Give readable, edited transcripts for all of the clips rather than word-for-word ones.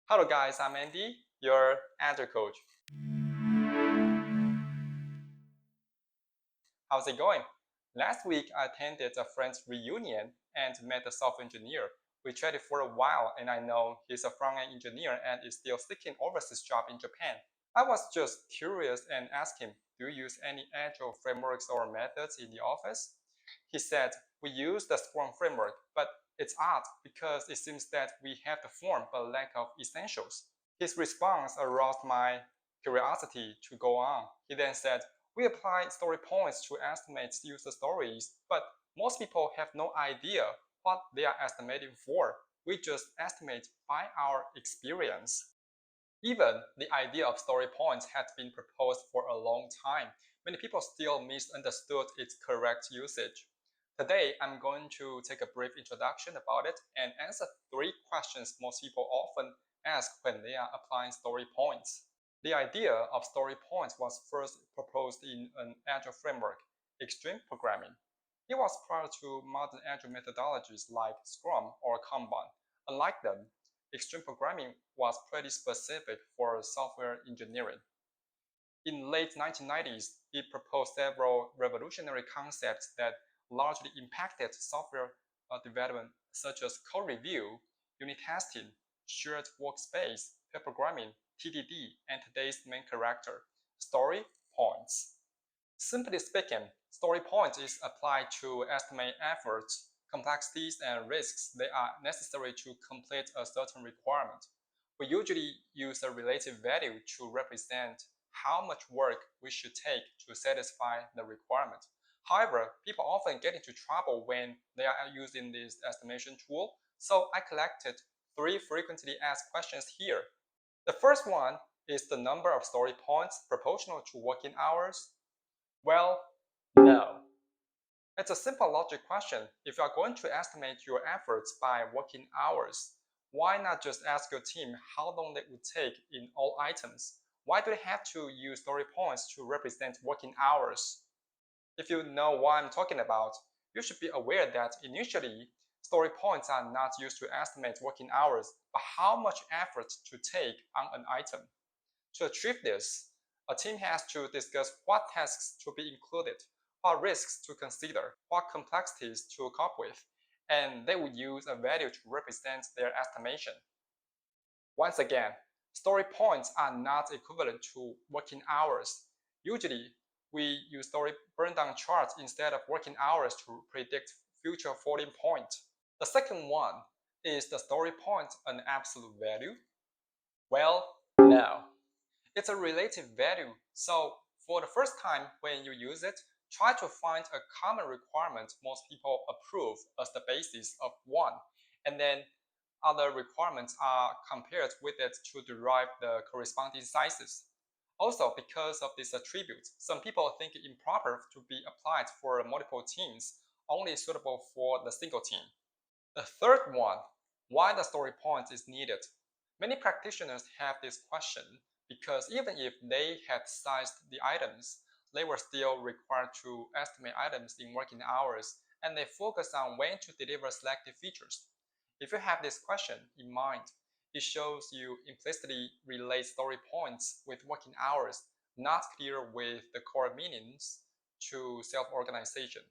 Hello guys, I'm Andy, your Agile coach. How's it going? Last week I attended a friend's reunion and met a software engineer. We chatted for a while and I know he's a front-end engineer and is still seeking overseas job in Japan. I was just curious and asked him, do you use any Agile frameworks or methods in the office? He said, we use the Scrum framework, but it's odd because it seems that we have the form but lack of essentials. His response aroused my curiosity to go on. He then said, we apply story points to estimate user stories, but most people have no idea what they are estimating for. We just estimate by our experience. Even the idea of story points had been proposed for a long time. Many people still misunderstood its correct usage. Today, I'm going to take a brief introduction about it and answer three questions most people often ask when they are applying story points. The idea of story points was first proposed in an Agile framework, extreme programming. It was prior to modern Agile methodologies like Scrum or Kanban. Unlike them, extreme programming was pretty specific for software engineering. In late 1990s, it proposed several revolutionary concepts that largely impacted software development, such as code review, unit testing, shared workspace, pair programming, TDD, and today's main character, story points. Simply speaking, story points is applied to estimate efforts, complexities, and risks that are necessary to complete a certain requirement. We usually use a relative value to represent how much work we should take to satisfy the requirement. However, people often get into trouble when they are using this estimation tool, so I collected three frequently asked questions here. The first one is the number of story points proportional to working hours? Well, no. It's a simple logic question. If you are going to estimate your efforts by working hours, why not just ask your team how long they would take in all items? Why do they have to use story points to represent working hours? If you know what I'm talking about, you should be aware that initially, story points are not used to estimate working hours, but how much effort to take on an item. To achieve this, a team has to discuss what tasks to be included, what risks to consider, what complexities to cope with, and they would use a value to represent their estimation. Once again, story points are not equivalent to working hours. Usually, we use story burn-down charts instead of working hours to predict future falling point. The second one is the story point an absolute value? Well, no. It's a relative value, so for the first time when you use it, try to find a common requirement most people approve as the basis of one, and then other requirements are compared with it to derive the corresponding sizes. Also, because of this attribute, some people think it improper to be applied for multiple teams, only suitable for the single team. The third one, why the story point is needed. Many practitioners have this question because even if they had sized the items, they were still required to estimate items in working hours and they focus on when to deliver selected features. If you have this question in mind, it shows you implicitly relate story points with working hours, not clear with the core meanings to self-organization.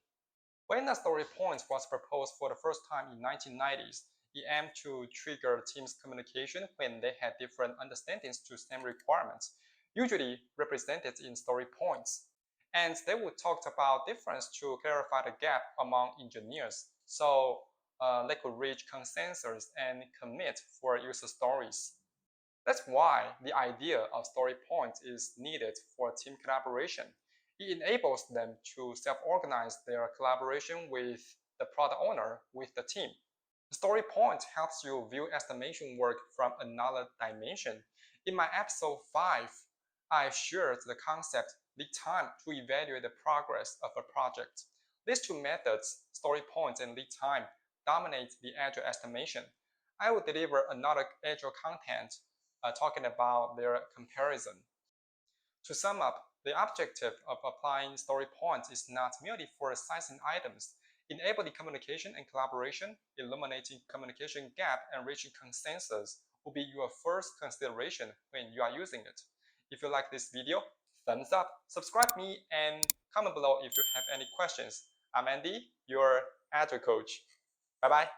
When the story point was proposed for the first time in 1990s, it aimed to trigger teams' communication when they had different understandings to same requirements, usually represented in story points. And they would talk about difference to clarify the gap among engineers, so they could reach consensus and commit for user stories. That's why the idea of story points is needed for team collaboration. It enables them to self-organize their collaboration with the product owner, with the team. The story point helps you view estimation work from another dimension. In my episode 5, I shared the concept lead time to evaluate the progress of a project. These two methods, story points and lead time, dominate the Agile estimation. I will deliver another Agile content talking about their comparison. To sum up, the objective of applying story points is not merely for sizing items, enabling communication and collaboration, eliminating communication gap and reaching consensus, will be your first consideration when you are using it. If you like this video, thumbs up, subscribe me, and comment below if you have any questions. I'm Andy, your Agile coach. Bye bye.